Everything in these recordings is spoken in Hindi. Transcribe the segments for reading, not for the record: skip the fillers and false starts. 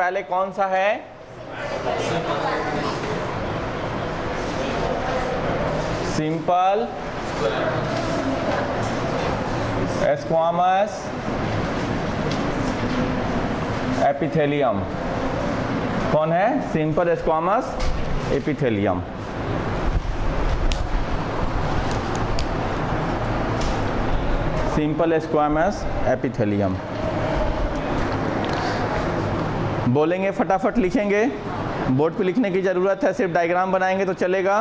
पहले कौन सा है? Simple squamous epithelium. कौन है? Simple squamous epithelium. Simple squamous epithelium बोलेंगे, फटाफट लिखेंगे। बोर्ड पे लिखने की ज़रूरत है, सिर्फ डायग्राम बनाएंगे तो चलेगा।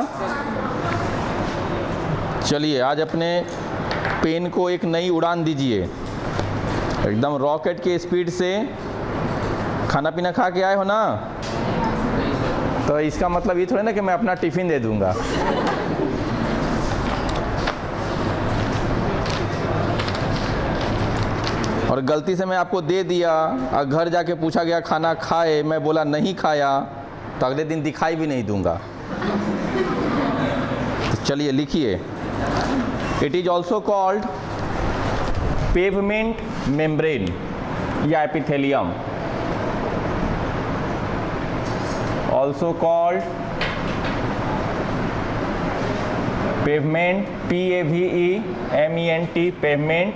चलिए आज अपने पेन को एक नई उड़ान दीजिए, एकदम रॉकेट के स्पीड से। खाना पीना खा के आए हो ना, तो इसका मतलब ये थोड़ा ना कि मैं अपना टिफ़िन दे दूंगा। और गलती से मैं आपको दे दिया और घर जाके पूछा गया खाना खाए, मैं बोला नहीं खाया, तो अगले दिन दिखाई भी नहीं दूंगा। तो चलिए लिखिए, it is also called pavement membrane या epithelium, also called pavement, PAVEMENT, pavement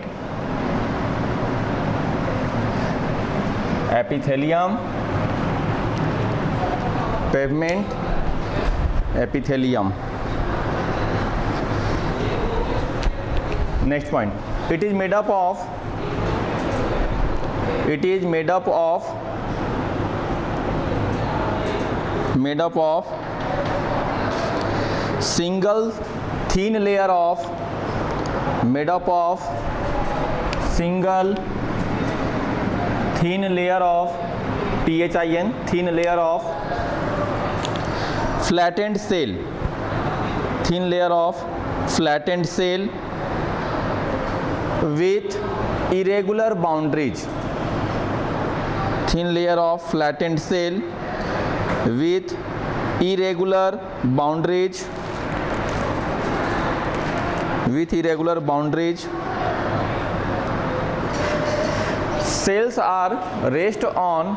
epithelium, pavement epithelium. Next point, it is made up of single thin layer of thin layer of thin layer of flattened cell, thin layer of flattened cell with irregular boundaries, thin layer of flattened cell with irregular boundaries, with irregular boundaries. Cells are rest on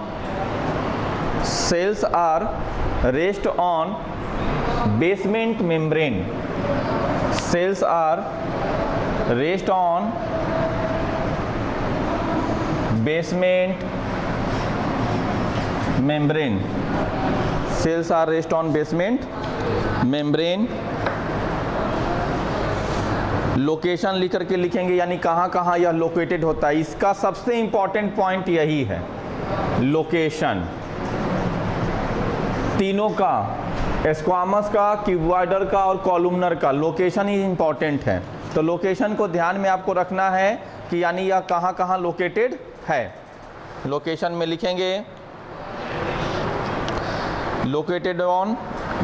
basement membrane. Cells are rest on basement membrane. Cells are rest on basement membrane. Location लिख करके लिखेंगे, यानी कहाँ कहाँ यह लोकेटेड होता है। इसका सबसे इंपॉर्टेंट पॉइंट यही है, लोकेशन। तीनों का, स्क्वामस का, क्यूबॉइडल का और कॉलुमनर का, लोकेशन ही इंपॉर्टेंट है। तो लोकेशन को ध्यान में आपको रखना है कि यानी यह कहाँ कहाँ लोकेटेड है। लोकेशन में लिखेंगे, located on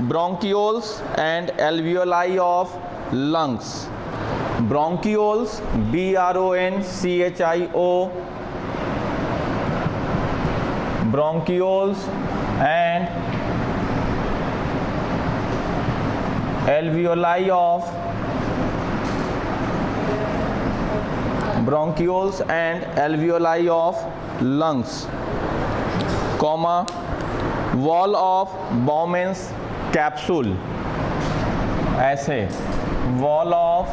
bronchioles and alveoli of lungs. bronchioles, BRONCHIO, bronchioles and alveoli of lungs, comma, wall of Bowman's capsule, ऐसे wall of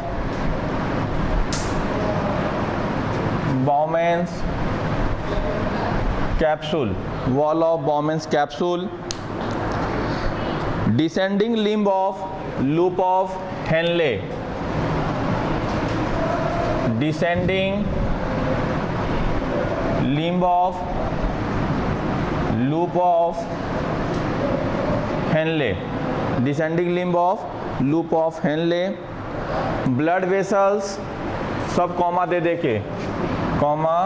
Bowman's capsule, wall of Bowman's capsule, descending limb of loop of Henle, descending limb of loop of Henle, descending limb of loop of Henle, blood vessels, सब कॉमा दे दे के, comma,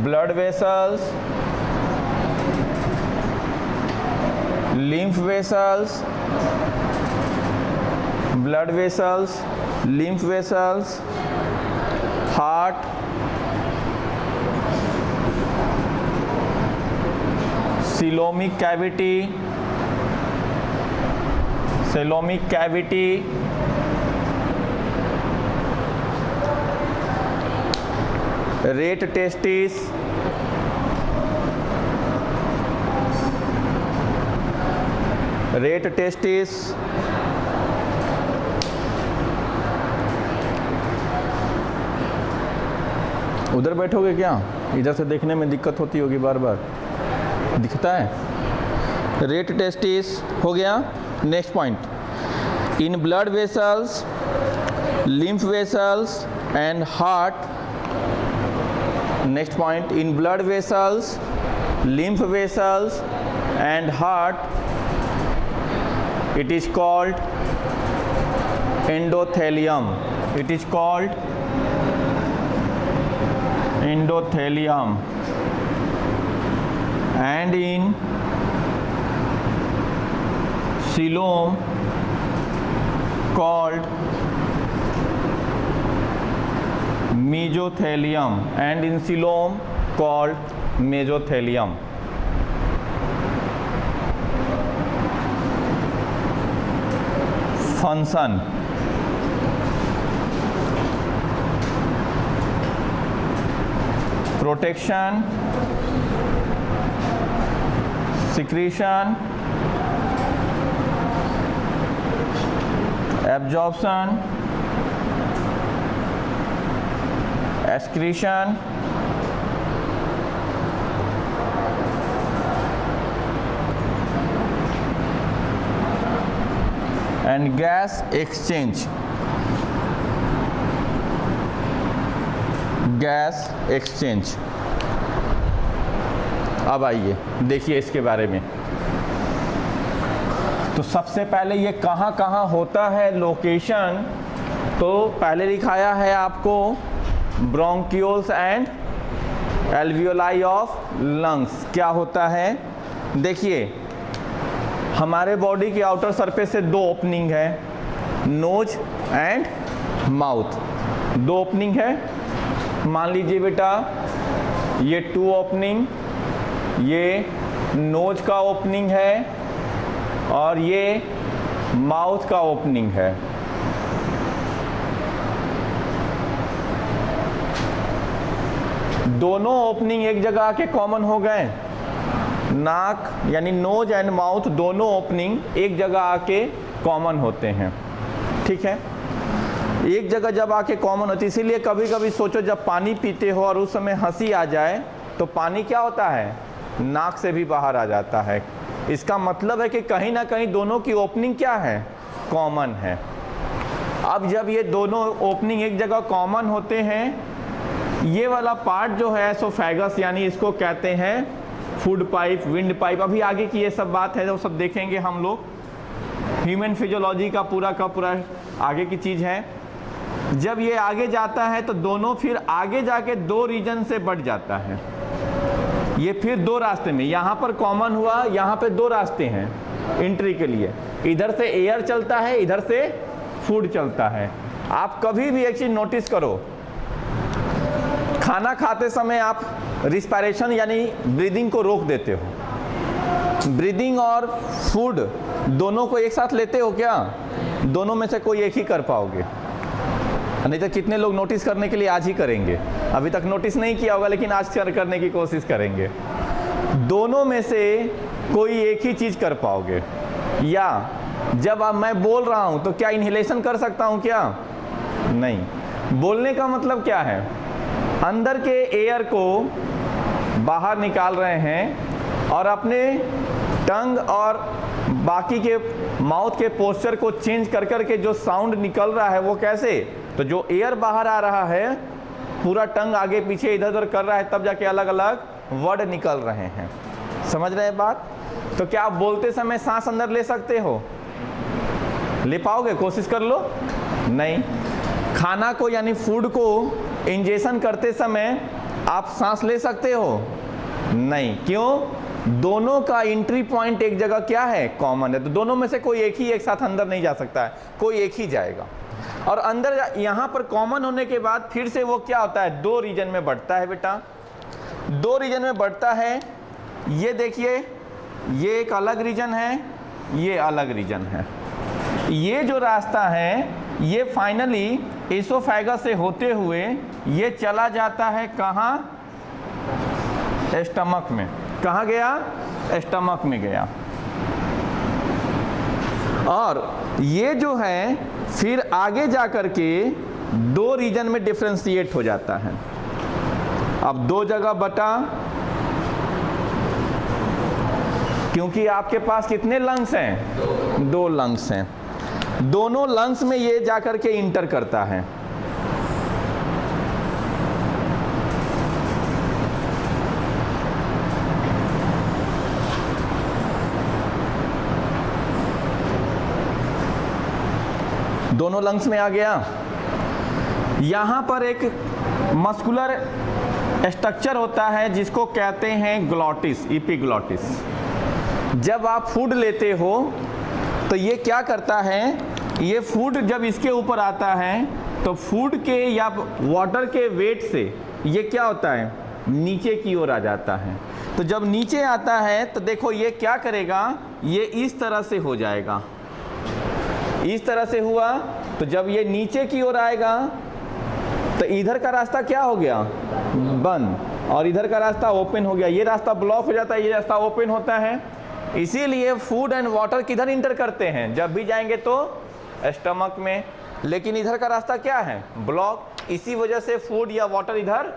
blood vessels, lymph vessels, blood vessels, lymph vessels, heart, coelomic cavity, rate testis, rate testis, उधर बैठोगे क्या? इधर से देखने में दिक्कत होती होगी, बार बार दिखता है। रेट टेस्टिस हो गया। Next point, in blood vessels, lymph vessels and heart. Next point, in blood vessels, lymph vessels and heart, it is called endothelium. It is called endothelium. And in coelom called mesothelium, and in coelom called mesothelium. Function, protection, secretion, absorption, excretion, and gas exchange. Gas exchange. अब आइए देखिए इसके बारे में। तो सबसे पहले ये कहाँ कहाँ होता है लोकेशन, तो पहले लिखाया है आपको bronchioles and alveoli of lungs. क्या होता है देखिए, हमारे बॉडी की आउटर सरफेस से दो ओपनिंग है, नोज एंड माउथ। दो ओपनिंग है, मान लीजिए बेटा ये 2 ओपनिंग, ये नोज का ओपनिंग है और ये माउथ का ओपनिंग है। दोनों ओपनिंग एक जगह आके कॉमन हो गए। नाक यानी नोज एंड माउथ दोनों ओपनिंग एक जगह आके कॉमन होते हैं। ठीक है, एक जगह जब आके कॉमन होती है, इसीलिए कभी कभी सोचो जब पानी पीते हो और उस समय हंसी आ जाए तो पानी क्या होता है, नाक से भी बाहर आ जाता है। इसका मतलब है कि कहीं ना कहीं दोनों की ओपनिंग क्या है, कॉमन है। अब जब ये दोनों ओपनिंग एक जगह कॉमन होते हैं, ये वाला पार्ट जो है एसोफेगस यानी इसको कहते हैं फूड पाइप, विंड पाइप। अभी आगे की ये सब बात है, वो सब देखेंगे हम लोग। ह्यूमन फिजियोलॉजी का पूरा आगे की चीज़ है। जब ये आगे जाता है तो दोनों फिर आगे जाके 2 रीजन से बढ़ जाता है। ये फिर 2 रास्ते में, यहाँ पर कॉमन हुआ, यहाँ पे 2 रास्ते हैं एंट्री के लिए। इधर से एयर चलता है, इधर से फूड चलता है। आप कभी भी एक चीज नोटिस करो, खाना खाते समय आप रिस्पायरेशन यानी ब्रीदिंग को रोक देते हो। ब्रीदिंग और फूड दोनों को एक साथ लेते हो क्या? दोनों में से कोई एक ही कर पाओगे, नहीं तो कितने लोग नोटिस करने के लिए आज ही करेंगे। अभी तक नोटिस नहीं किया होगा लेकिन आज करने की कोशिश करेंगे। दोनों में से कोई एक ही चीज कर पाओगे। या जब अब मैं बोल रहा हूं तो क्या इनहेलेशन कर सकता हूं क्या? नहीं। बोलने का मतलब क्या है, अंदर के एयर को बाहर निकाल रहे हैं और अपने टंग और बाकी के माउथ के पोस्चर को चेंज कर करके जो साउंड निकल रहा है वो कैसे, तो जो एयर बाहर आ रहा है पूरा टंग आगे पीछे इधर उधर कर रहा है, तब जाके अलग अलग वर्ड निकल रहे हैं। समझ रहे हैं बात? तो क्या आप बोलते समय सांस अंदर ले सकते हो? ले पाओगे? कोशिश कर लो। नहीं। खाना को यानी फूड को इंजेक्शन करते समय आप सांस ले सकते हो? नहीं। क्यों? दोनों का एंट्री पॉइंट एक जगह क्या है, कॉमन है। तो दोनों में से कोई एक ही एक साथ अंदर नहीं जा सकता है, कोई एक ही जाएगा। और अंदर यहाँ पर कॉमन होने के बाद फिर से वो क्या होता है, 2 रीजन में बढ़ता है बेटा। 2 रीजन में बढ़ता है। ये देखिए, ये एक अलग रीजन है, ये अलग रीजन है। ये जो रास्ता है ये फाइनली एसोफेगस से होते हुए ये चला जाता है कहाँ, स्टमक में। कहाँ गया? स्टमक में गया। और ये जो है फिर आगे जा कर के 2 रीजन में डिफ्रेंशिएट हो जाता है। अब 2 जगह बटा, क्योंकि आपके पास कितने लंग्स हैं? 2 लंग्स हैं। दोनों लंग्स में ये जाकर के इंटर करता है। दोनों लंग्स में आ गया। यहां पर एक मस्कुलर स्ट्रक्चर होता है जिसको कहते हैं ग्लॉटिस, एपिग्लॉटिस। जब आप फूड लेते हो तो ये क्या करता है, ये फूड जब इसके ऊपर आता है तो फूड के या वाटर के वेट से ये क्या होता है, नीचे की ओर आ जाता है। तो जब नीचे आता है तो देखो ये क्या करेगा, ये इस तरह से हो जाएगा। इस तरह से हुआ तो जब ये नीचे की ओर आएगा तो इधर का रास्ता क्या हो गया, बंद, और इधर का रास्ता ओपन हो गया। ये रास्ता ब्लॉक हो जाता है, ये रास्ता ओपन होता है। इसीलिए फूड एंड वाटर किधर इंटर करते हैं, जब भी जाएंगे तो स्टमक में, लेकिन इधर का रास्ता क्या है, ब्लॉक। इसी वजह से फूड या वाटर इधर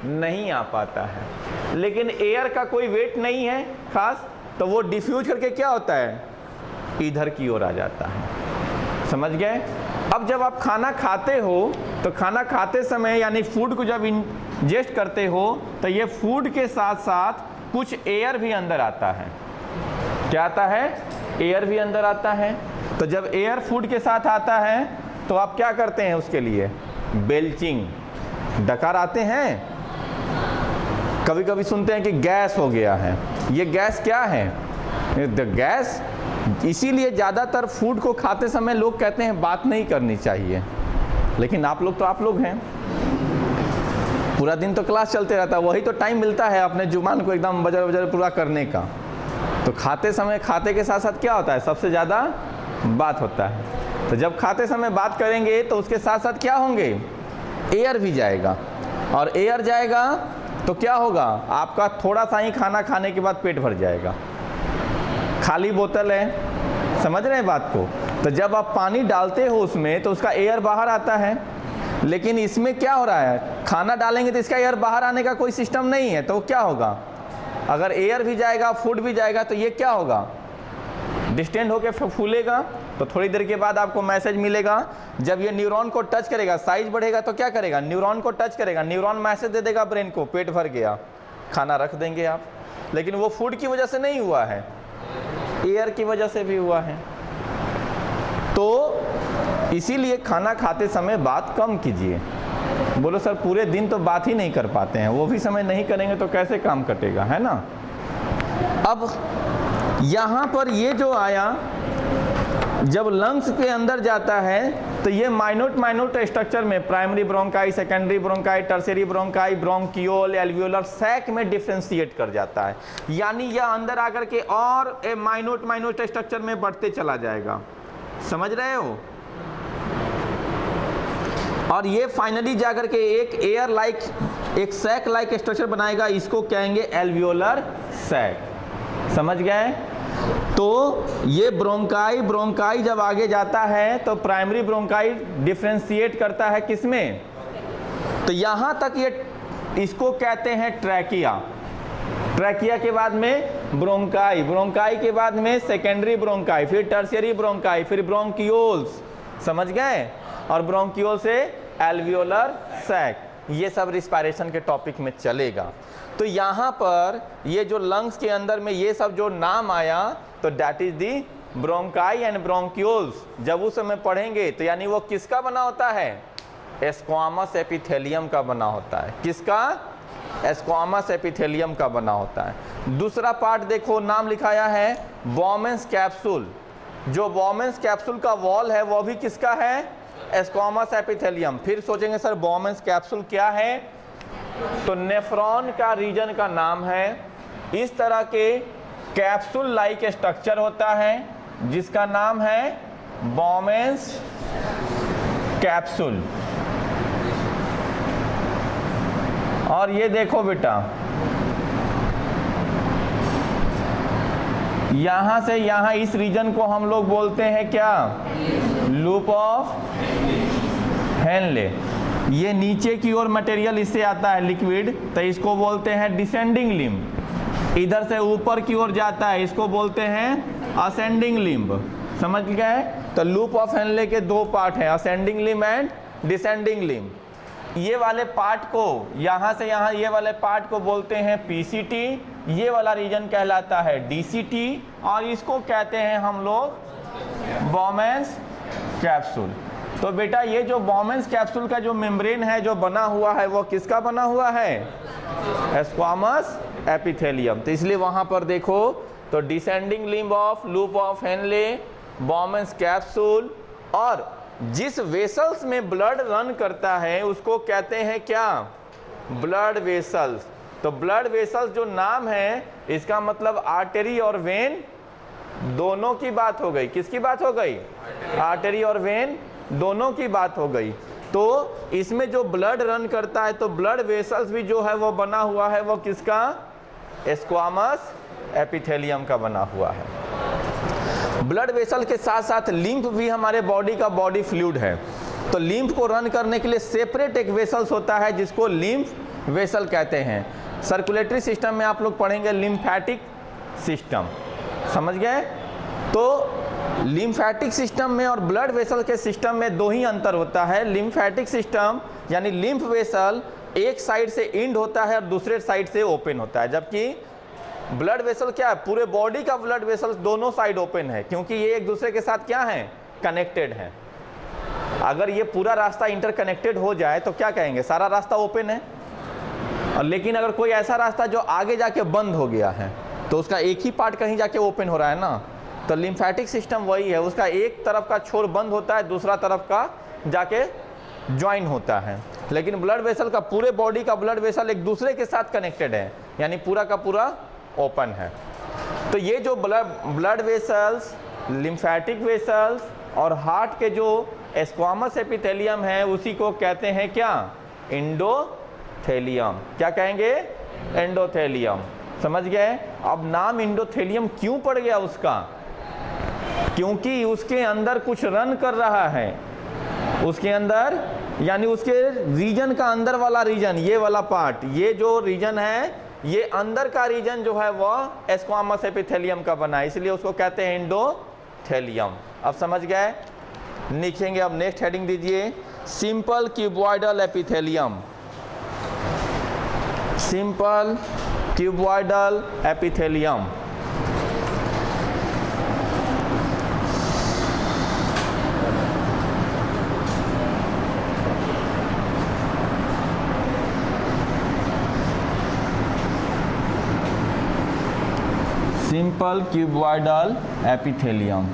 नहीं आ पाता है। लेकिन एयर का कोई वेट नहीं है खास, तो वो डिफ्यूज करके क्या होता है, इधर की ओर आ जाता है। समझ गए? अब जब आप खाना खाते हो तो खाना खाते समय यानी फूड को जब इंजेस्ट करते हो तो ये फूड के साथ साथ कुछ एयर भी अंदर आता है। क्या आता है, एयर भी अंदर आता है। तो जब एयर फूड के साथ आता है तो आप क्या करते हैं, उसके लिए बेल्चिंग, डकार आते हैं। कभी कभी सुनते हैं कि गैस हो गया है। ये गैस क्या है, गैस इसीलिए ज़्यादातर फूड को खाते समय लोग कहते हैं बात नहीं करनी चाहिए, लेकिन आप लोग तो आप लोग हैं, पूरा दिन तो क्लास चलते रहता है, वही तो टाइम मिलता है अपने जुबान को एकदम बजर बजर पूरा करने का। तो खाते समय, खाते के साथ साथ क्या होता है, सबसे ज़्यादा बात होता है। तो जब खाते समय बात करेंगे तो उसके साथ साथ क्या होंगे, एयर भी जाएगा, और एयर जाएगा तो क्या होगा, आपका थोड़ा सा ही खाना खाने के बाद पेट भर जाएगा। खाली बोतल है, समझ रहे हैं बात को। तो जब आप पानी डालते हो उसमें तो उसका एयर बाहर आता है, लेकिन इसमें क्या हो रहा है, खाना डालेंगे तो इसका एयर बाहर आने का कोई सिस्टम नहीं है। तो क्या होगा, अगर एयर भी जाएगा फूड भी जाएगा तो ये क्या होगा, डिस्टेंट होकर फूलेगा। तो थोड़ी देर के बाद आपको मैसेज मिलेगा, जब ये न्यूरॉन को टच करेगा, साइज बढ़ेगा तो क्या करेगा, न्यूरॉन को टच करेगा, न्यूरॉन मैसेज दे देगा ब्रेन को, पेट भर गया, खाना रख देंगे आप। लेकिन वो फूड की वजह से नहीं हुआ है, एयर की वजह से भी हुआ है। तो इसीलिए खाना खाते समय बात कम कीजिए। बोलो सर पूरे दिन तो बात ही नहीं कर पाते हैं, वो भी समय नहीं करेंगे तो कैसे काम कटेगा, है ना। अब यहाँ पर ये जो आया, जब लंग्स के अंदर जाता है तो ये माइन्यूट स्ट्रक्चर में primary bronchi, secondary bronchi, tertiary bronchi, bronchiole, alveolar sac में डिफ्रेंशिएट कर जाता है। यानी यह अंदर आकर के और माइन्यूट स्ट्रक्चर में बढ़ते चला जाएगा। समझ रहे हो? और ये फाइनली जाकर के एक एयर लाइक, एक सैक लाइक स्ट्रक्चर बनाएगा, इसको कहेंगे एल्वियोलर सैक। समझ गए? तो ये ब्रोंकाई जब आगे जाता है तो प्राइमरी ब्रोंकाई डिफ्रेंशिएट करता है किसमें, तो यहां तक ये, इसको कहते हैं ट्रैकिया। ट्रैकिया के बाद में ब्रोंकाई के बाद में सेकेंडरी ब्रोंकाई, फिर टर्शियरी ब्रोंकाई, फिर ब्रोंकियोल्स। समझ गए? और ब्रोंकियोल से एल्वियोलर सैक, ये सब रिस्पायरेशन के टॉपिक में चलेगा। तो यहाँ पर ये जो लंग्स के अंदर में ये सब जो नाम आया, तो that is the bronchi and bronchioles. जब उस समय पढ़ेंगे तो यानी वो किसका बना होता है, स्क्वामस एपिथेलियम का बना होता है। किसका? स्क्वामस एपिथेलियम का बना होता है। दूसरा पार्ट देखो, नाम लिखाया है बॉमेंस कैप्सूल। जो बॉमेंस कैप्सूल का वॉल है वो भी किसका है, स्क्वामस एपिथेलियम। फिर सोचेंगे सर बॉमेंस कैप्सूल क्या है, तो नेफ्रॉन का रीजन का नाम है। इस तरह के कैप्सूल लाइक स्ट्रक्चर होता है जिसका नाम है बॉमेंस कैप्सूल। और ये देखो बेटा, यहां से यहां इस रीजन को हम लोग बोलते हैं क्या, लूप ऑफ हेनले। ये नीचे की ओर मटेरियल इससे आता है लिक्विड, तो इसको बोलते हैं डिसेंडिंग लिम्ब। इधर से ऊपर की ओर जाता है, इसको बोलते हैं असेंडिंग लिम्ब। समझ गए? तो लूप ऑफ हेनले के दो पार्ट हैं, ascending limb and descending limb. ये वाले पार्ट को, यहाँ से यहाँ ये वाले पार्ट को बोलते हैं पीसीटी, ये वाला रीजन कहलाता है डीसीटी, और इसको कहते हैं हम लोग बॉमेंस कैप्सूल। तो बेटा ये जो बॉमेंस कैप्सूल का जो मेम्ब्रेन है जो बना हुआ है वो किसका बना हुआ है, स्क्वामस एपिथेलियम। तो इसलिए वहां पर देखो तो descending limb of loop of Henle, Bowman's capsule, और जिस वेसल्स में ब्लड रन करता है उसको कहते हैं क्या, ब्लड वेसल्स। तो ब्लड वेसल्स जो नाम है इसका मतलब आर्टरी और वेन दोनों की बात हो गई। किसकी बात हो गई, आर्टरी और वेन दोनों की बात हो गई। तो इसमें जो ब्लड रन करता है तो ब्लड वेसल्स भी जो है वो बना हुआ है वो किसका, स्क्वामस एपिथेलियम का बना हुआ है। ब्लड वेसल के साथ साथ लिम्फ भी हमारे बॉडी का बॉडी फ्लूइड है। तो लिम्फ को रन करने के लिए सेपरेट एक वेसल्स होता है जिसको लिम्फ वेसल कहते हैं। सर्कुलेटरी सिस्टम में आप लोग पढ़ेंगे लिम्फैटिक सिस्टम, समझ गए? तो लिम्फैटिक सिस्टम में और ब्लड वेसल के सिस्टम में दो ही अंतर होता है। लिम्फैटिक सिस्टम यानी लिम्फ वेसल एक साइड से इंड होता है और दूसरे साइड से ओपन होता है, जबकि ब्लड वेसल क्या है, पूरे बॉडी का ब्लड वेसल दोनों साइड ओपन है, क्योंकि ये एक दूसरे के साथ क्या है, कनेक्टेड है। अगर ये पूरा रास्ता इंटरकनेक्टेड हो जाए तो क्या कहेंगे, सारा रास्ता ओपन है। और लेकिन अगर कोई ऐसा रास्ता जो आगे जाके बंद हो गया है तो उसका एक ही पार्ट कहीं जाके ओपन हो रहा है ना। तो लिम्फैटिक सिस्टम वही है, उसका एक तरफ का छोर बंद होता है, दूसरा तरफ का जाके ज्वाइन होता है। लेकिन ब्लड वेसल का, पूरे बॉडी का ब्लड वेसल एक दूसरे के साथ कनेक्टेड है, यानी पूरा का पूरा ओपन है। तो ये जो ब्लड वेसल्स, लिम्फैटिक वेसल्स और हार्ट के जो स्क्वामस एपिथेलियम है उसी को कहते हैं क्या, एंडोथेलियम। क्या कहेंगे, एंडोथेलियम। समझ गए? अब नाम एंडोथेलियम क्यों पड़ गया उसका, क्योंकि उसके अंदर कुछ रन कर रहा है, उसके अंदर यानी उसके रीजन का अंदर वाला रीजन, ये वाला पार्ट, ये जो रीजन है ये अंदर का रीजन जो है वह स्क्वामस एपिथेलियम का बना है, इसलिए उसको कहते हैं एंडोथेलियम। अब समझ गए? लिखेंगे। अब नेक्स्ट हेडिंग दीजिए, simple cuboidal epithelium. Simple cuboidal epithelium. Simple cuboidal epithelium.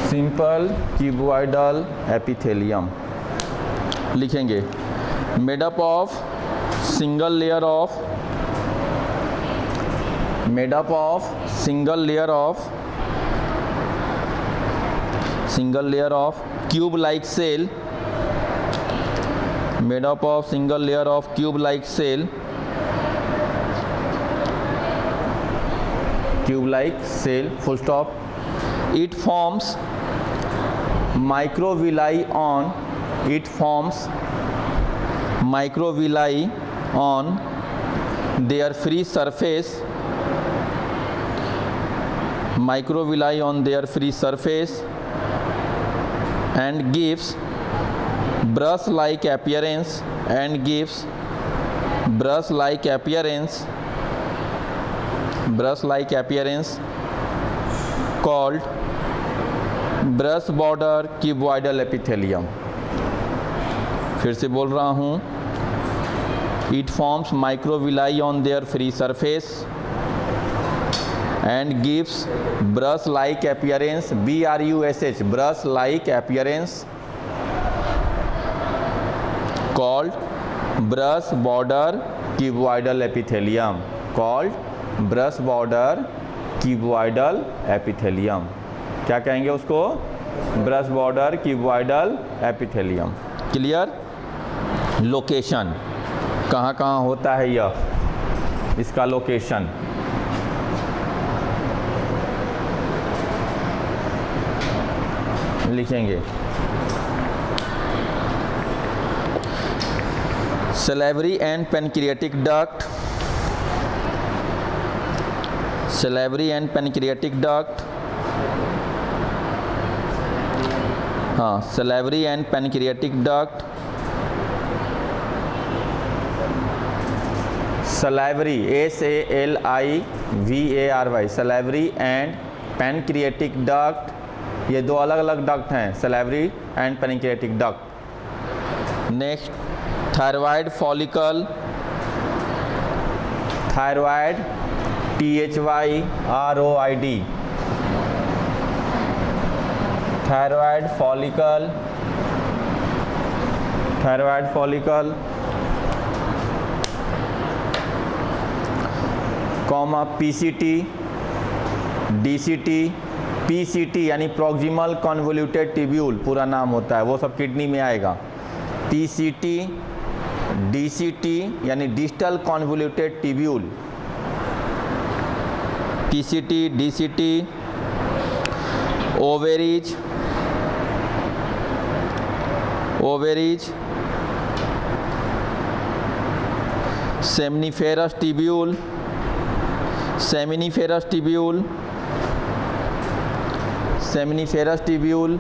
Simple cuboidal epithelium लिखेंगे, made up of single layer of, made up of single layer of cube like cell, made up of single layer of cube like cell, cube like cell, full stop. It forms microvilli on, it forms microvilli on their free surface, microvilli on their free surface and gives brush like appearance, and gives brush like appearance, brush like appearance called brush border cuboidal epithelium. फिर से बोल रहा हूँ, it forms microvilli on their free surface and gives brush like appearance, BRUSH, brush like appearance called brush border cuboidal epithelium, called brush border cuboidal epithelium. क्या कहेंगे उसको? Brush border cuboidal epithelium. Clear? Location कहाँ कहाँ होता है यह, इसका लोकेशन लिखेंगे। Salivary and pancreatic duct, salivary and pancreatic duct, हाँ salivary and pancreatic duct, salivary SALIVARY, salivary and pancreatic duct, ये दो अलग अलग डक्ट हैं, salivary and pancreatic duct. Next thyroid follicle, thyroid THYROID, thyroid follicle, thyroid follicle, comma PCT, DCT, PCT यानी प्रॉक्सिमल कन्वोल्यूटेड ट्यूब्यूल पूरा नाम होता है, वो सब किडनी में आएगा। PCT, DCT यानी distal convoluted tubule, PCT, DCT, ovaries, ovaries, seminiferous tubule, seminiferous tubule, seminiferous tubule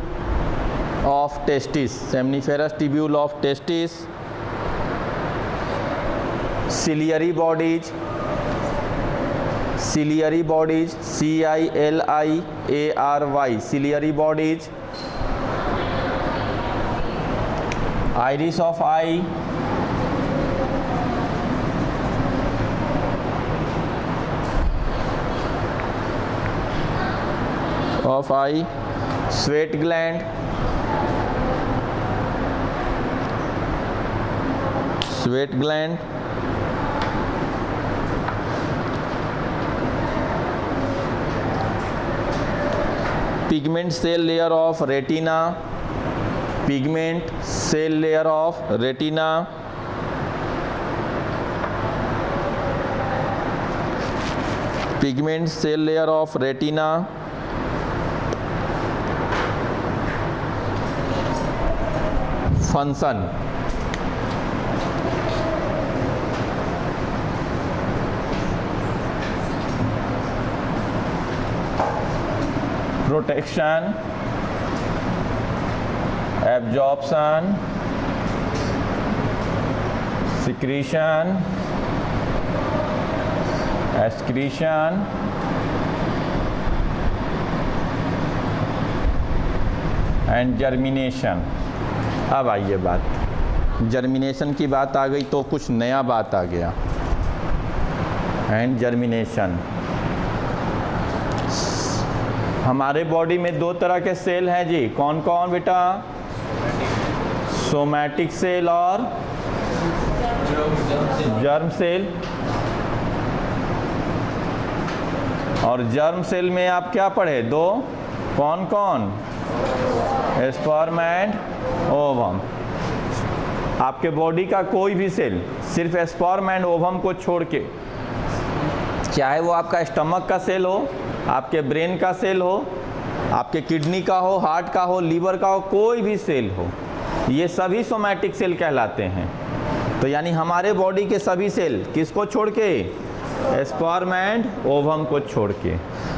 of testis, seminiferous tubule of testis, ciliary bodies, ciliary bodies CILIARY, ciliary bodies, iris of eye, of eye, sweat gland, sweat gland, pigment cell layer of retina, pigment cell layer of retina, pigment cell layer of retina, function, protection, absorption, secretion, excretion, and germination. अब आइए बात, जर्मिनेशन की बात आ गई तो कुछ नया बात आ गया। एंड जर्मिनेशन, हमारे बॉडी में दो तरह के सेल हैं जी, कौन कौन बेटा? सोमैटिक सेल और जर्म सेल। और जर्म सेल में आप क्या पढ़े? दो, कौन कौन? Sperm and ovum. आपके बॉडी का कोई भी सेल सिर्फ स्पर्म एंड ओवम को छोड़ के, चाहे वो आपका स्टमक का सेल हो, आपके ब्रेन का सेल हो, आपके किडनी का हो, हार्ट का हो, लीवर का हो, कोई भी सेल हो, ये सभी सोमैटिक सेल कहलाते हैं। तो यानी हमारे बॉडी के सभी सेल किसको छोड़ के? स्पर्म एंड ओवम को छोड़ के।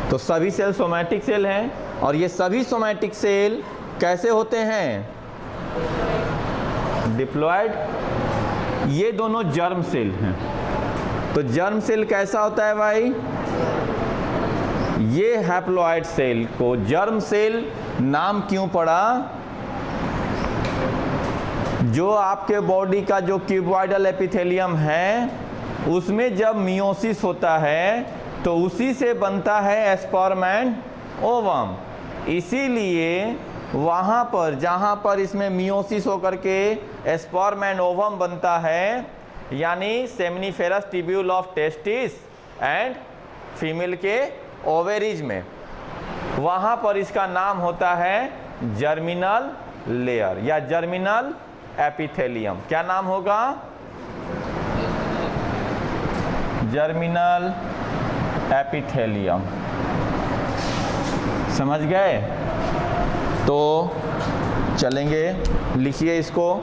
तो सभी सेल सोमैटिक सेल हैं। और ये सभी सोमैटिक सेल कैसे होते हैं? डिप्लॉयड। ये दोनों जर्म सेल हैं। तो जर्म सेल कैसा होता है भाई? ये हैप्लॉयड सेल को जर्म सेल नाम क्यों पड़ा? जो आपके बॉडी का जो क्यूबॉइडल एपिथेलियम है, उसमें जब मियोसिस होता है तो उसी से बनता है स्पर्म एंड ओवम। इसीलिए वहाँ पर जहाँ पर इसमें मियोसिस होकर के स्पर्म एंड ओवम बनता है, यानी seminiferous tubule of testis and female के ओवेरीज में, वहाँ पर इसका नाम होता है जर्मिनल लेयर या जर्मिनल एपिथेलियम। क्या नाम होगा? Germinal epithelium. समझ गए? तो चलेंगे, लिखिए इसको।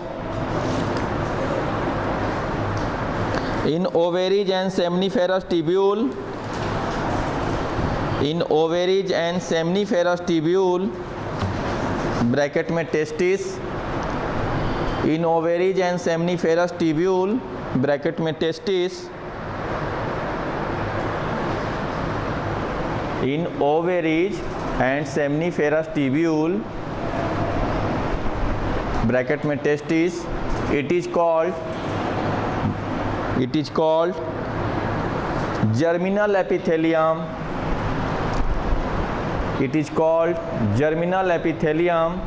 In ovaries and seminiferous tubule, in ovaries and seminiferous tubule bracket में testis, in ovaries and seminiferous tubule bracket में testis, in ovaries and seminiferous tubule bracket में testis, it is called germinal epithelium, it is called germinal epithelium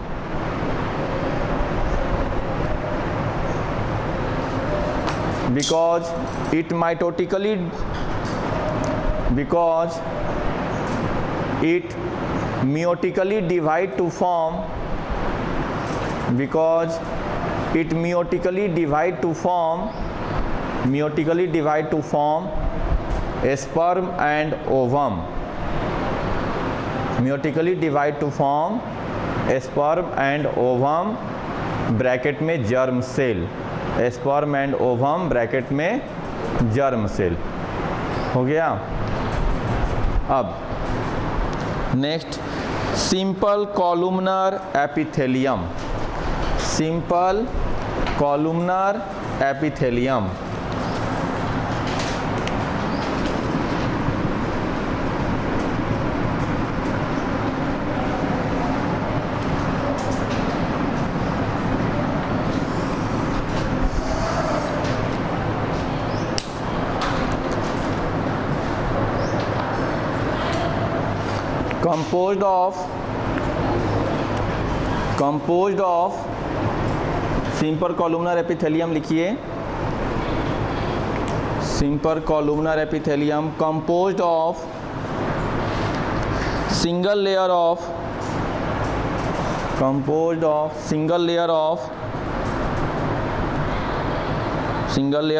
because it mitotically divide to form, because it meiotically divide to form sperm and ovum, meiotically divide to form sperm and ovum bracket में germ cell, sperm and ovum bracket में जर्म सेल। हो गया? अब next simple columnar epithelium, simple columnar epithelium. composed of simple columnar epithelium, लिखिए simple columnar epithelium composed of single layer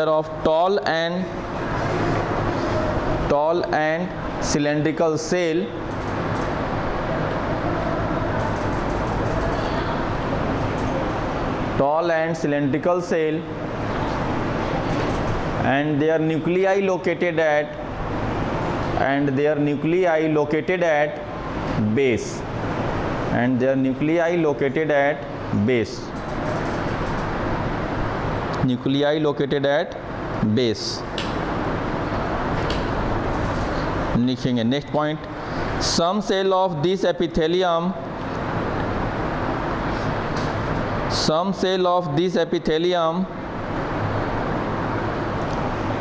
of tall and cylindrical cell, and their nuclei located at base, लिखेंगे। Next point, some cell of this epithelium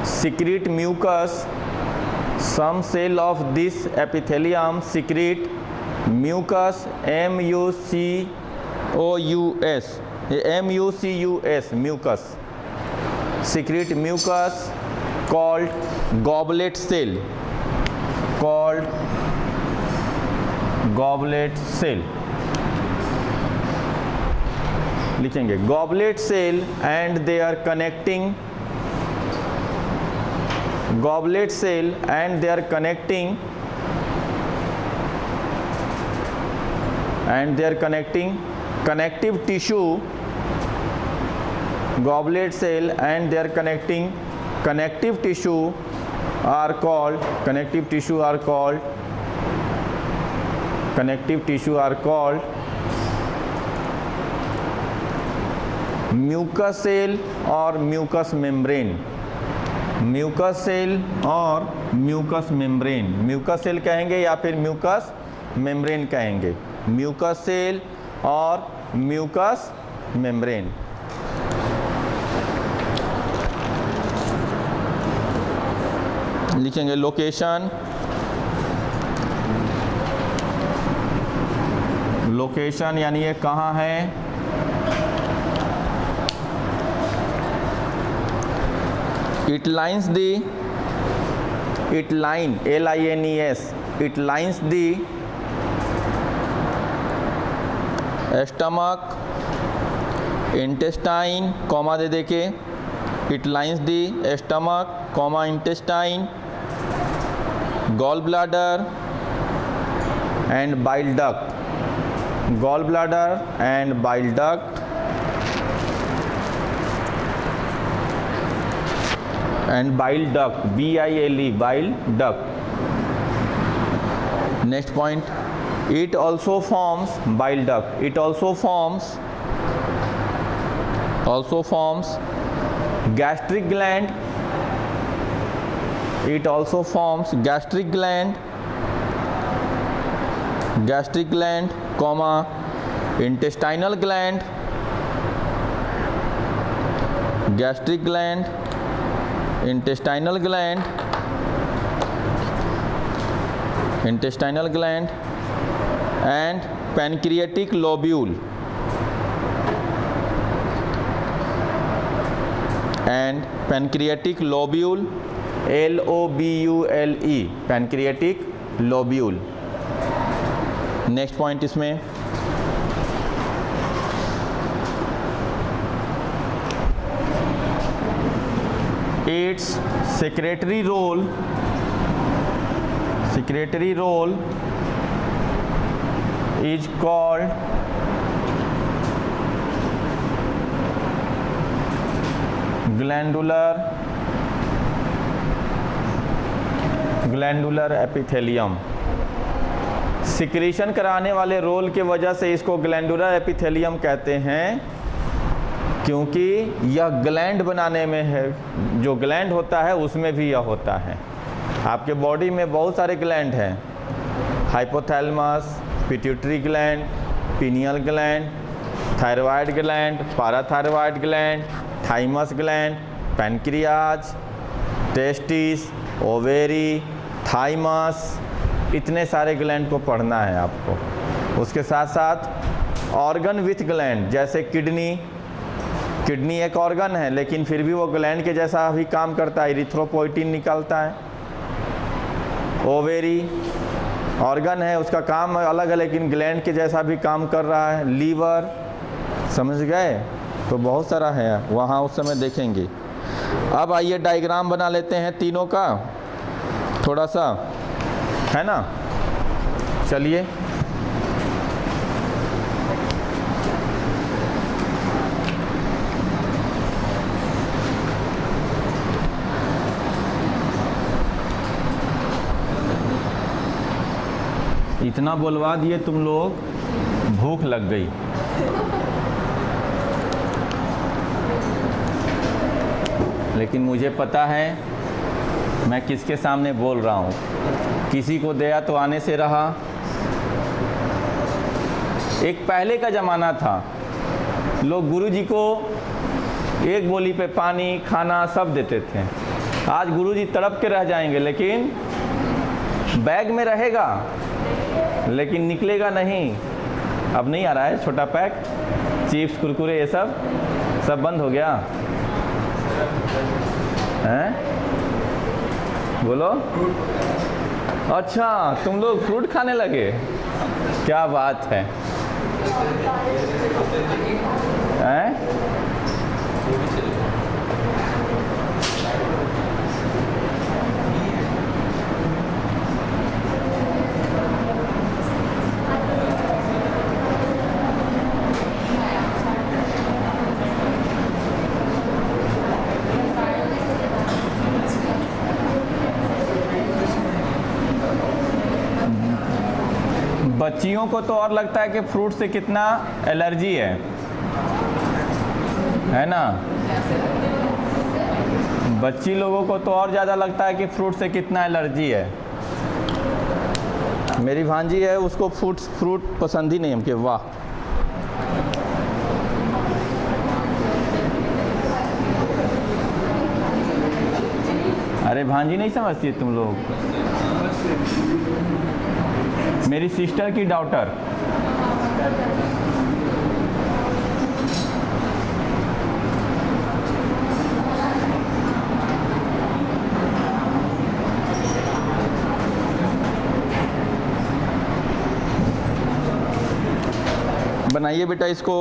secrete mucus, some cell of this epithelium secrete mucus, mucus, secrete mucus called goblet cell, लिखेंगे। goblet cell and their connecting connective tissue, goblet cell and their connective tissue are called mucus cell और mucous membrane, mucus cell कहेंगे या फिर mucous membrane कहेंगे, mucus cell और mucous membrane। लिखेंगे लोकेशन यानी ये कहाँ है, it lines L-I-N-E-S, it lines the stomach, intestine, comma दे देके, it lines the stomach, comma intestine, gallbladder and bile duct, gallbladder and bile duct and bile duct, B-I-L-E, bile duct. Next point, it also forms bile duct, it also forms gastric gland, it also forms gastric gland, comma intestinal gland, gastric gland, intestinal gland and pancreatic lobule L-O-B-U-L-E, pancreatic lobule. Next point इसमें its secretory role is called glandular epithelium। Secretion कराने वाले रोल के वजह से इसको ग्लैंडुलर एपिथेलियम कहते हैं, क्योंकि यह ग्लैंड बनाने में है, जो ग्लैंड होता है उसमें भी यह होता है। आपके बॉडी में बहुत सारे ग्लैंड हैं, hypothalamus, pituitary gland, pineal gland, thyroid gland, parathyroid gland, thymus gland, pancreas, testis, ovary, thymus, इतने सारे ग्लैंड को पढ़ना है आपको। उसके साथ साथ ऑर्गन विथ ग्लैंड, जैसे किडनी एक ऑर्गन है लेकिन फिर भी वो ग्लैंड के जैसा भी काम करता है, इरिथ्रोपोइटिन निकलता है। ओवेरी ऑर्गन है, उसका काम अलग है लेकिन ग्लैंड के जैसा भी काम कर रहा है। लीवर, समझ गए? तो बहुत सारा है, वहाँ उस समय देखेंगे। अब आइए डायग्राम बना लेते हैं तीनों का, थोड़ा सा, है ना? चलिए इतना बोलवा दिए तुम लोग, भूख लग गई। लेकिन मुझे पता है मैं किसके सामने बोल रहा हूँ। किसी को दया तो आने से रहा। एक पहले का ज़माना था, लोग गुरुजी को एक बोली पे पानी, खाना सब देते थे। आज गुरुजी तड़प के रह जाएंगे, लेकिन बैग में रहेगा लेकिन निकलेगा नहीं। अब नहीं आ रहा है छोटा पैक, चिप्स, कुरकुरे, ये सब बंद हो गया हैं? बोलो। अच्छा, तुम लोग फ्रूट खाने लगे, क्या बात है? हैं? बच्चियों को तो और लगता है कि फ्रूट से कितना एलर्जी है ना? बच्ची लोगों को तो और ज़्यादा लगता है कि फ्रूट से कितना एलर्जी है। मेरी भांजी है, उसको फ्रूट पसंद ही नहीं। हमके वाह, अरे भांजी नहीं समझती तुम लोग। मेरी सिस्टर की डॉटर बनाइए बेटा इसको।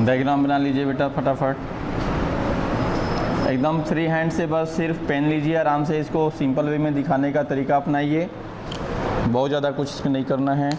डायग्राम बना लीजिए बेटा फटाफट, एकदम फ्री हैंड से, बस सिर्फ पेन लीजिए, आराम से इसको सिंपल वे में दिखाने का तरीका अपनाइए, बहुत ज़्यादा कुछ इसमें नहीं करना है।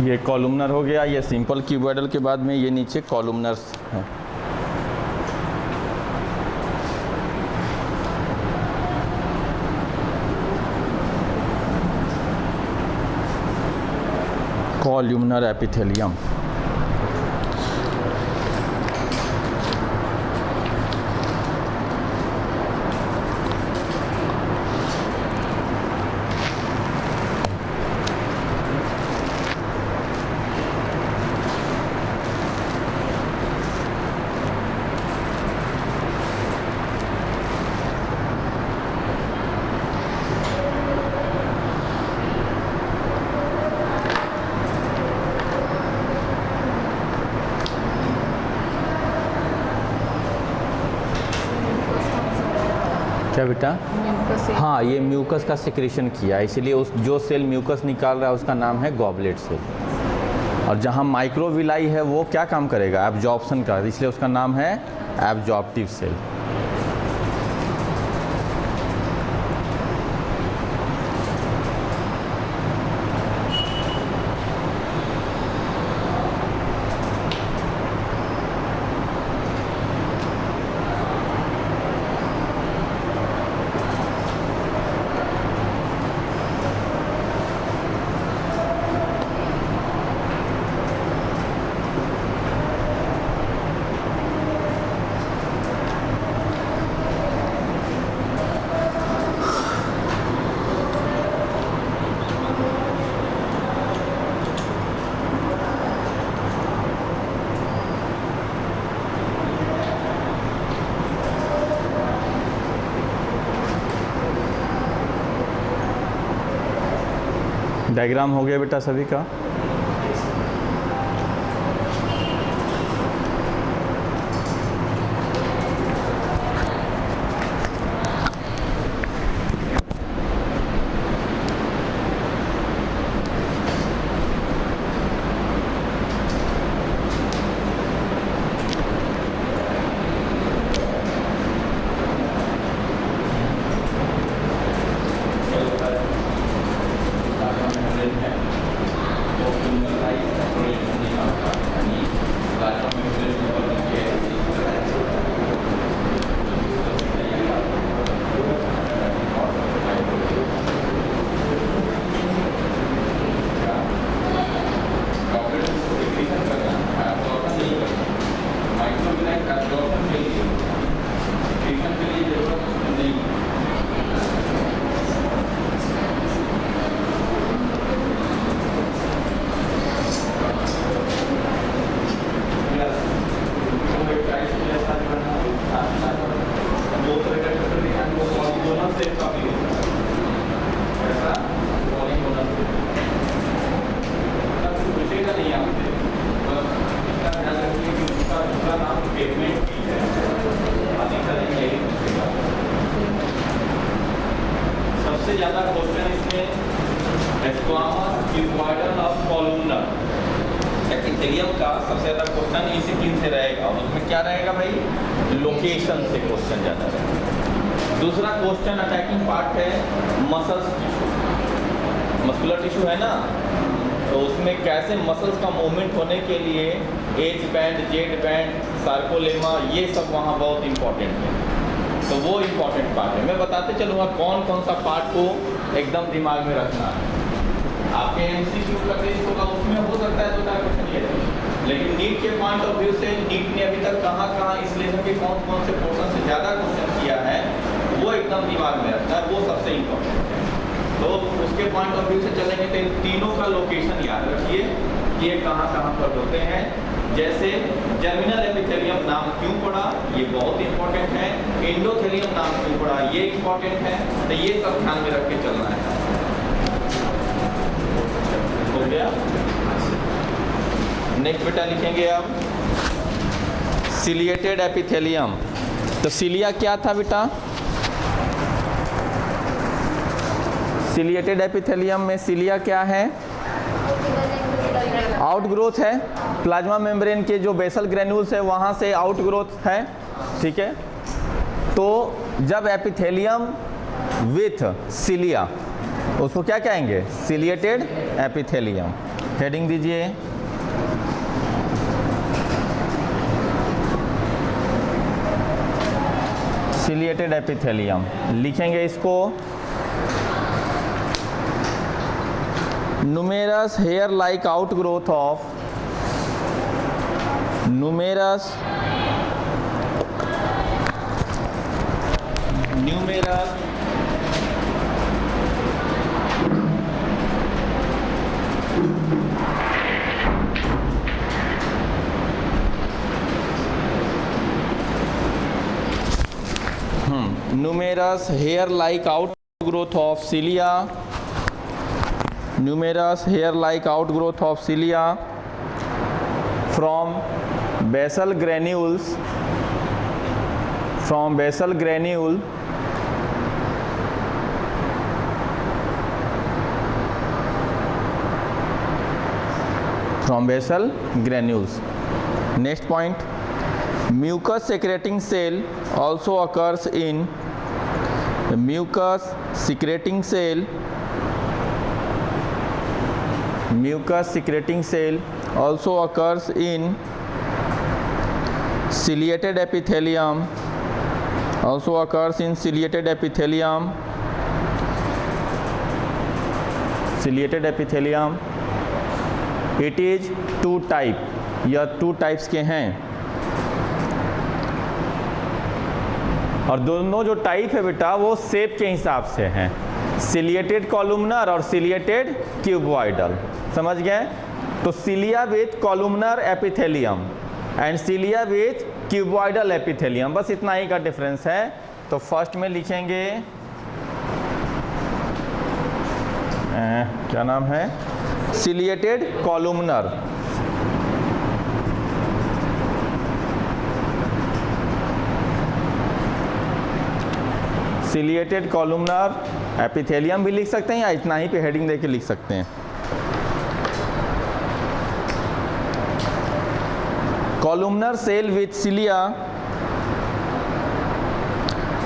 ये कॉलमनर हो गया, ये सिंपल क्यूबॉइडल के बाद में ये नीचे कॉलमनर्स है। Columnar epithelium. क्या बेटा? हाँ, ये म्यूकस का सिक्रेशन किया, इसलिए उस जो सेल म्यूकस निकाल रहा है उसका नाम है गॉबलेट सेल। और जहाँ माइक्रोविलाई है वो क्या काम करेगा? एब्जॉर्प्शन का, इसलिए उसका नाम है एब्जॉर्प्टिव सेल। डायग्राम हो गया बेटा सभी का? सबसे ज़्यादा क्वेश्चन इसमें स्क्वामस, क्यूबॉइडल और कॉलमनर एपिथेलियम का सबसे ज़्यादा क्वेश्चन इसी तीन से रहेगा। उसमें क्या रहेगा भाई, लोकेशन से क्वेश्चन ज़्यादा रहेगा। दूसरा क्वेश्चन अटैकिंग पार्ट है मसल्स टिश्यू, मस्कुलर टिश्यू है ना, तो उसमें कैसे मसल्स का मूवमेंट होने के लिए H band, Z band, sarcolemma, ये सब वहाँ बहुत इंपॉर्टेंट है। तो वो इम्पॉर्टेंट पार्ट है। मैं बताते चलूँगा कौन कौन सा पार्ट को एकदम दिमाग में रखना है। आपके एमसीक्यू का टेस्ट होगा, उसमें हो सकता है 2-4 क्वेश्चन ये रहे, लेकिन नीट के पॉइंट ऑफ व्यू से नीट ने अभी तक कहाँ कहाँ इस लेसन के कौन कौन से पोर्शन से ज़्यादा क्वेश्चन किया है वो एकदम दिमाग में रखना है, वो सबसे इम्पोर्टेंट है। तो उसके पॉइंट ऑफ व्यू से चलेंगे तो इन तीनों का लोकेशन याद रखिए कि ये कहाँ कहाँ पर होते हैं। जैसे जर्मिनल एपिथेलियम नाम क्यों पड़ा, ये बहुत इंपॉर्टेंट है। एंडोथेलियम नाम क्यों पड़ा, ये इंपॉर्टेंट है। तो ये सब ध्यान में रख के चलना है। हो गया। नेक्स्ट बेटा लिखेंगे अब सिलिएटेड एपिथेलियम। तो सिलिया क्या था बेटा, सिलिएटेड एपिथेलियम में सिलिया क्या है, आउटग्रोथ है। प्लाज्मा मेम्ब्रेन के जो बेसल ग्रेन्यूल्स है वहाँ से आउटग्रोथ है, ठीक है। तो जब एपिथेलियम विथ सिलिया, उसको क्या कहेंगे, सिलिएटेड एपिथेलियम। हेडिंग दीजिए, सिलिएटेड एपिथेलियम। लिखेंगे इसको numerous hair like outgrowth of numerous numerous hair like outgrowth of cilia, numerous hair like outgrowth of cilia from basal granules, from basal granule from basal granules. Next point, mucus secreting cell also occurs in the mucus secreting cell, mucus secreting cell also occurs in ciliated epithelium, also occurs in ciliated epithelium, ciliated epithelium. It is two type, या टू टाइप्स के हैं, और दोनों जो टाइप है बेटा वो शेप के हिसाब से हैं, सिलिएटेड कॉलुमनर और सिलिएटेड क्यूबॉइडल। समझ गए? तो cilia with columnar epithelium and cilia with cuboidal epithelium, बस इतना ही का डिफरेंस है। तो फर्स्ट में लिखेंगे क्या नाम है, ciliated columnar, ciliated columnar epithelium भी लिख सकते हैं या इतना ही पे हेडिंग देके लिख सकते हैं। Columnar cell with cilia,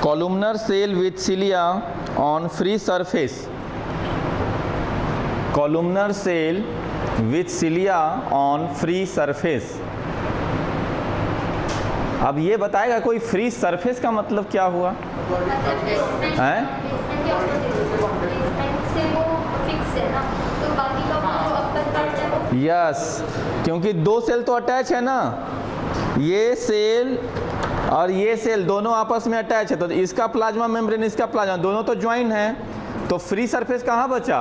columnar cell with cilia on free surface, columnar cell with cilia on free surface. अब ये बताएगा कोई फ्री सरफेस का मतलब क्या हुआ है? यस, क्योंकि दो सेल तो अटैच है ना, ये सेल और ये सेल दोनों आपस में अटैच है, तो इसका प्लाज्मा मेम्ब्रेन इसका प्लाज्मा दोनों तो ज्वाइन है, तो फ्री सरफेस कहाँ बचा,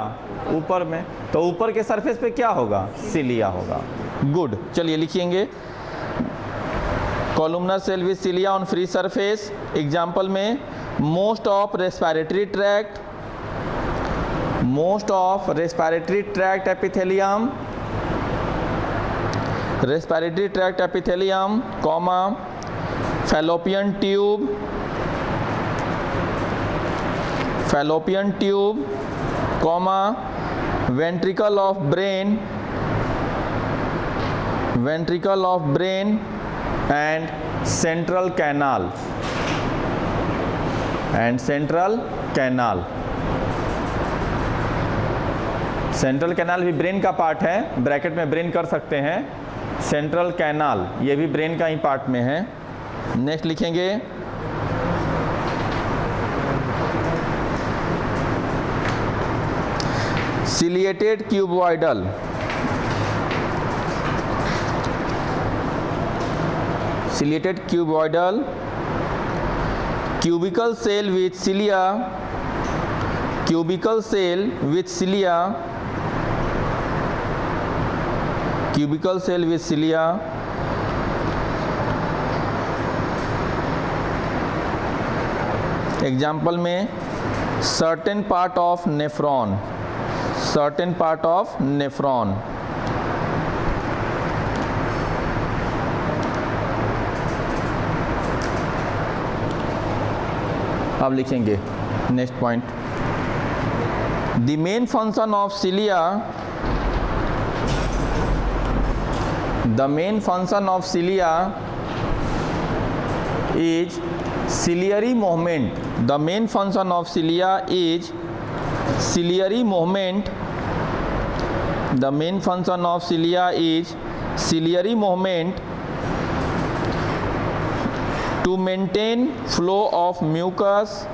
ऊपर में। तो ऊपर के सरफेस पे क्या होगा, सिलिया होगा। गुड, चलिए लिखेंगे columnar cell with cilia on free surface. Example में most of respiratory tract, most of respiratory tract epithelium, respiratory tract epithelium, comma fallopian tube, fallopian tube, comma, ventricle of brain and central canal central canal भी ब्रेन का पार्ट है, ब्रैकेट में ब्रेन कर सकते हैं। सेंट्रल कैनाल ये भी ब्रेन का ही पार्ट में है। नेक्स्ट लिखेंगे ciliated cuboidal, cubical cell with cilia, example में certain part of nephron, अब लिखेंगे next point, the main function of cilia is ciliary movement. The main function of cilia is ciliary movement. To maintain flow of mucus,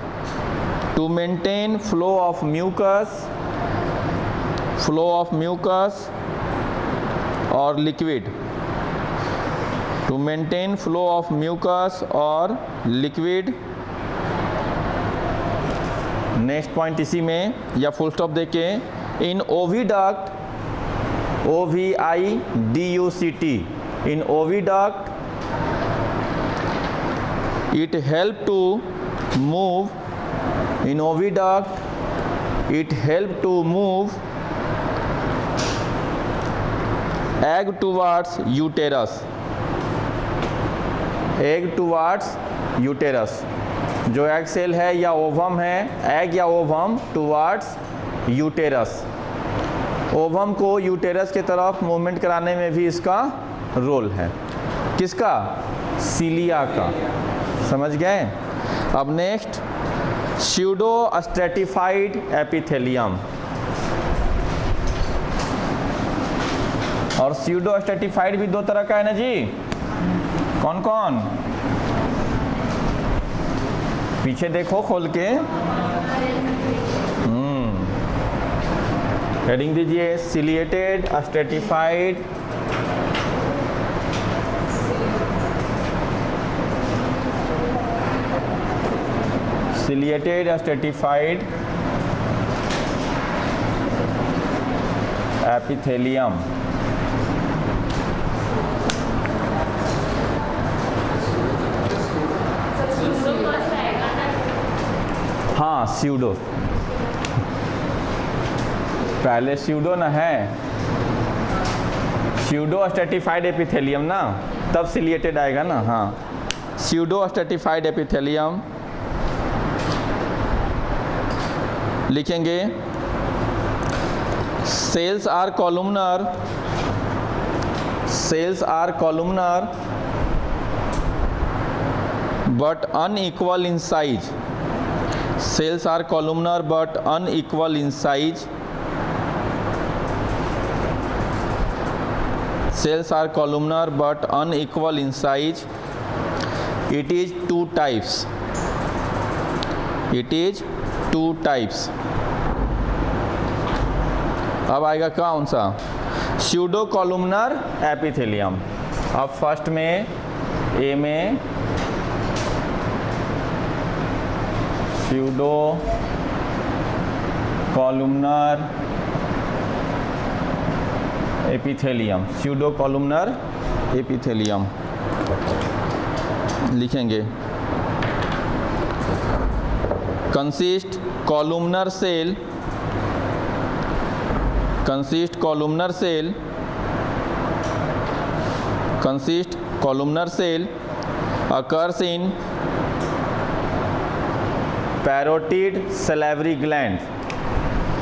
or liquid, next point इसी में या फुल स्टॉप देके, in oviduct, OVIDUCT, in oviduct it help to move egg towards uterus, जो एग सेल है या ओवम है, एग या ओवम टुवार्ड्स यूटेरस, ओवम को यूटेरस के तरफ मूवमेंट कराने में भी इसका रोल है। किसका? सिलिया का। समझ गए? अब नेक्स्ट स्यूडो स्ट्रेटिफाइड एपिथेलियम, और स्यूडो स्ट्रेटिफाइड भी दो तरह का है ना जी, कौन कौन? पीछे देखो खोल के, हेडिंग दीजिए सिलिएटेड स्ट्रेटिफाइड एपिथेलियम। हाँ स्यूडो, पहले स्यूडो ना है, स्यूडो स्ट्रेटिफाइड एपिथेलियम ना, तब सिलिएटेड आएगा ना। हाँ स्यूडो स्ट्रेटिफाइड एपिथेलियम लिखेंगे, cells are columnar but unequal in size. Cells are columnar but unequal in size. It is two types. अब आएगा कौन सा? Pseudo columnar epithelium. अब फर्स्ट में ए में स्यूडो कॉलुमनर एपिथेलियम, लिखेंगे consist columnar cell occurs in parotid salivary gland,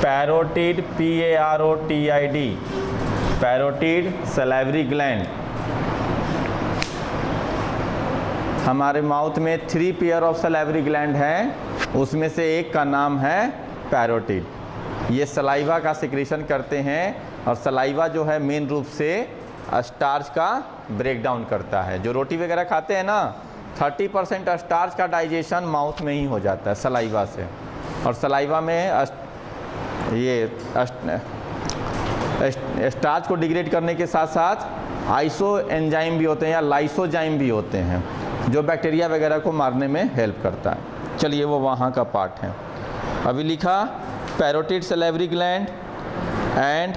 parotid PAROTID, parotid salivary gland. हमारे माउथ में 3 पेयर ऑफ सैलिवरी ग्लैंड हैं, उसमें से एक का नाम है पैरोटिड। ये सलाइवा का सिक्रीशन करते हैं और सलाइवा जो है मेन रूप से स्टार्च का ब्रेक डाउन करता है। जो रोटी वगैरह खाते हैं ना, 30% स्टार्च का डाइजेशन माउथ में ही हो जाता है सलाइवा से। और सलाइवा में ये स्टार्च को डिग्रेड करने के साथ साथ आइसो एंजाइम भी होते हैं या लाइसोजाइम भी होते हैं, जो बैक्टीरिया वगैरह को मारने में हेल्प करता है। चलिए वो वहाँ का पार्ट है। अभी लिखा parotid salivary gland and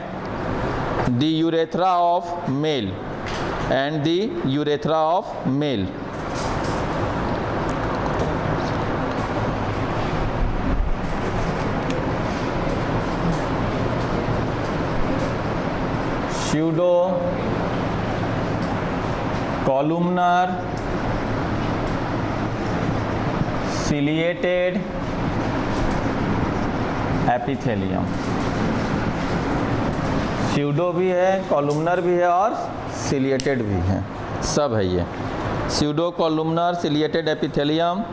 the urethra of male, and the urethra of male. Pseudo columnar ciliated epithelium, pseudo भी है, columnar भी है और ciliated भी है, सब है ये। pseudo columnar ciliated epithelium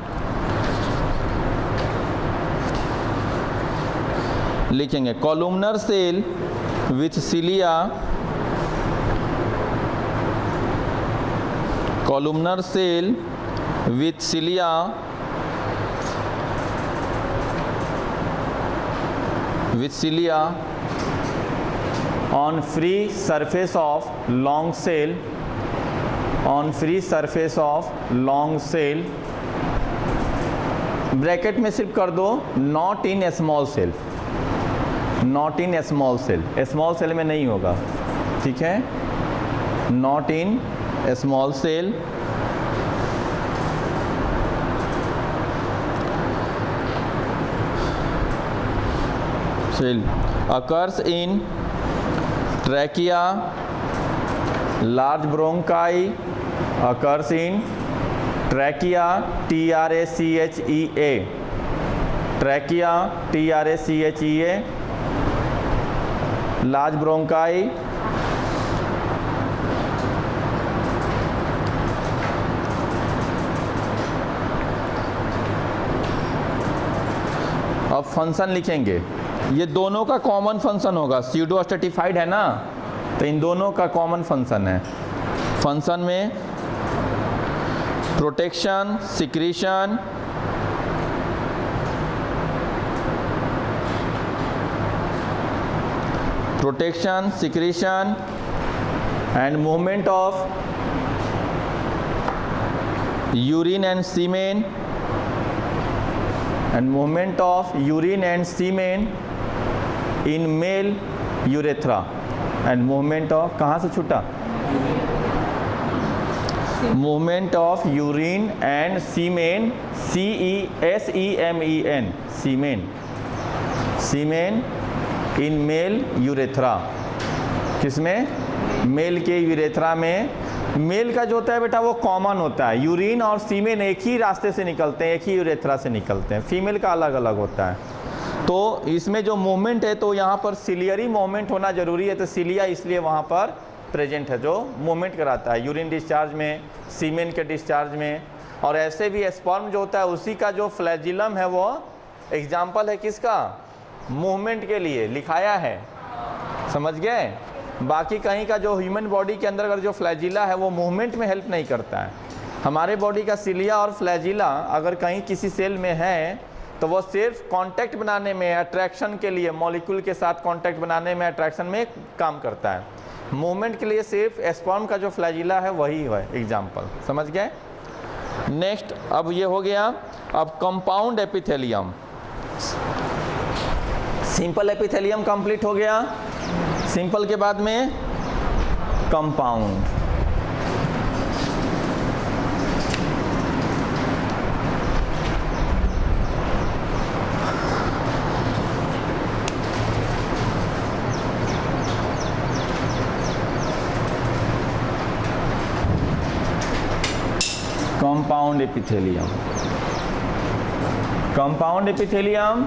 लिखेंगे। columnar cell with cilia, columnar cell with cilia on free surface of long cell, on free surface of long cell, bracket में सिर्फ कर दो not in small cell, not in small cell, small cell में नहीं होगा, ठीक है। Not in small cell, cell occurs in trachea, large bronchi occurs in trachea, TRACHEA, trachea, TRACHEA, large bronchi, अब फंक्शन लिखेंगे। ये दोनों का कॉमन फंक्शन होगा, स्यूडो स्ट्रेटिफाइड है ना, तो इन दोनों का कॉमन फंक्शन है। फंक्शन में protection, secretion, protection, secretion and movement of urine and semen, and movement of urine and semen in male urethra, and movement of, कहाँ से छूटा, movement of urine and semen, CESEMEN, semen, semen in male urethra, किसमें, मेल के यूरेथ्रा में। मेल का जो होता है बेटा वो कॉमन होता है, यूरिन और सीमेन एक ही रास्ते से निकलते हैं, एक ही यूरेथ्रा से निकलते हैं, फीमेल का अलग अलग होता है। तो इसमें जो मूवमेंट है तो यहाँ पर सिलियरी मूवमेंट होना जरूरी है, तो सिलिया इसलिए वहाँ पर प्रेजेंट है जो मूवमेंट कराता है यूरिन डिस्चार्ज में, सीमेन के डिस्चार्ज में। और ऐसे भी स्पर्म जो होता है उसी का जो फ्लैजिलम है वो एग्जाम्पल है किसका, मूवमेंट के लिए लिखाया है, समझ गए। बाकी कहीं का जो ह्यूमन बॉडी के अंदर अगर जो फ्लैजिला है वो मूवमेंट में हेल्प नहीं करता है। हमारे बॉडी का सिलिया और फ्लैजिला अगर कहीं किसी सेल में है तो वो सिर्फ कांटेक्ट बनाने में, अट्रैक्शन के लिए, मॉलिक्यूल के साथ कांटेक्ट बनाने में, अट्रैक्शन में काम करता है। मूवमेंट के लिए सिर्फ स्पर्म का जो फ्लैजिला है वही है एग्जाम्पल, समझ गए। नेक्स्ट अब ये हो गया। अब compound epithelium, simple epithelium complete हो गया, सिंपल के बाद में compound. Compound epithelium compound epithelium,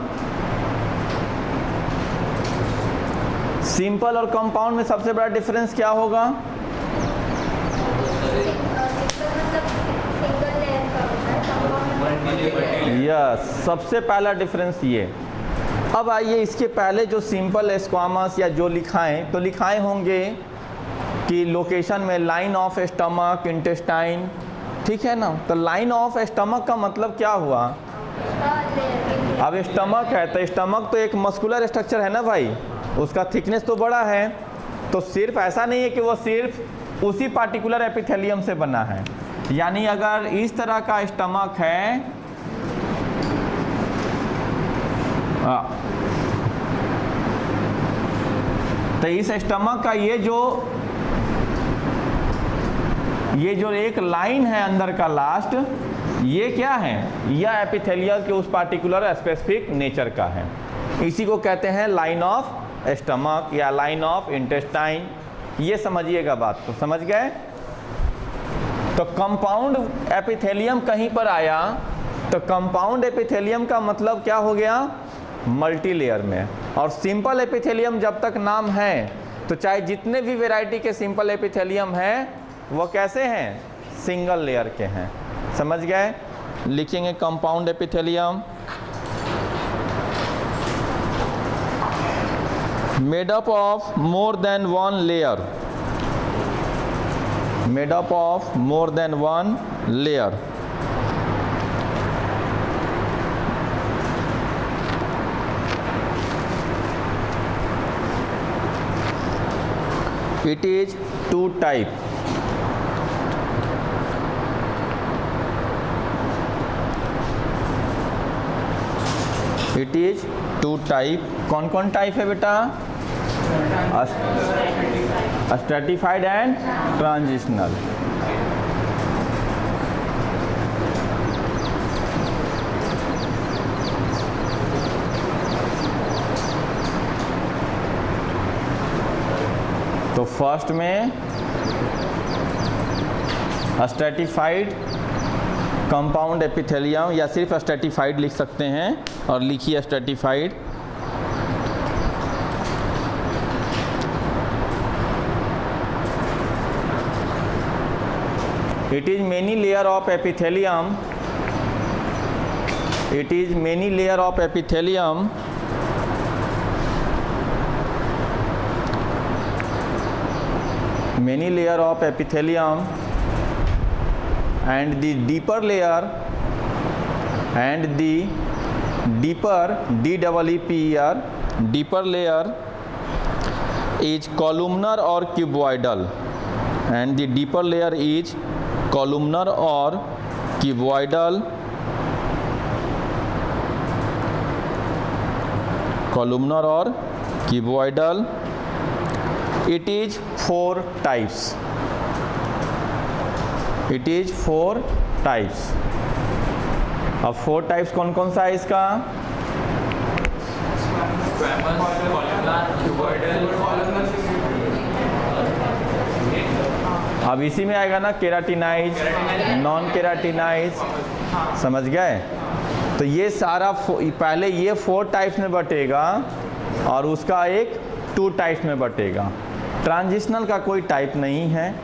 simple और कंपाउंड में सबसे बड़ा डिफरेंस क्या होगा? यस, सबसे पहला डिफरेंस ये। अब आइए इसके पहले जो सिंपल स्क्वामस या जो लिखाएं तो लिखाए होंगे कि लोकेशन में लाइन ऑफ स्टमक, इंटेस्टाइन, ठीक है ना। तो लाइन ऑफ स्टमक का मतलब क्या हुआ? अब स्टमक है तो स्टमक तो एक मस्कुलर स्ट्रक्चर है ना भाई, उसका थिकनेस तो बड़ा है। तो सिर्फ ऐसा नहीं है कि वो सिर्फ उसी पार्टिकुलर एपिथेलियम से बना है, यानी अगर इस तरह का स्टमक है तो इस स्टमक का ये जो एक लाइन है अंदर का लास्ट, ये क्या है? यह एपिथेलियल के उस पार्टिकुलर स्पेसिफिक नेचर का है। इसी को कहते हैं लाइन ऑफ स्टमक या लाइन ऑफ इंटेस्टाइन। ये समझिएगा बात को, समझ गए? तो कंपाउंड एपिथेलियम कहीं पर आया तो कंपाउंड एपिथेलियम का मतलब क्या हो गया? मल्टी लेयर में। और सिंपल एपिथेलियम जब तक नाम है तो चाहे जितने भी वैरायटी के सिंपल एपिथेलियम हैं वो कैसे हैं? सिंगल लेयर के हैं। समझ गए? लिखेंगे compound epithelium made up of more than one layer, made up of more than one layer. It is two type. It is two type. कौन कौन टाइप है बेटा? Stratified and transitional. तो फर्स्ट में स्ट्रैटिफाइड कंपाउंड एपिथेलियम, या सिर्फ स्ट्रैटिफाइड लिख सकते हैं, और लिखिए stratified. It is many layer of epithelium. It is many layer of epithelium. Many layer of epithelium, and the deeper layer, and the deeper D-E-E-P-E-R, deeper layer is columnar or cuboidal, and the deeper layer is columnar or cuboidal, columnar or cuboidal. It is four types. It is four types. अब फोर टाइप्स कौन कौन सा है इसका? अब इसी में आएगा ना केराटिनाइज, नॉन केराटिनाइज। समझ गए? तो ये सारा पहले ये फोर टाइप्स में बटेगा और उसका एक टू टाइप्स में बटेगा। ट्रांजिशनल का कोई टाइप नहीं है।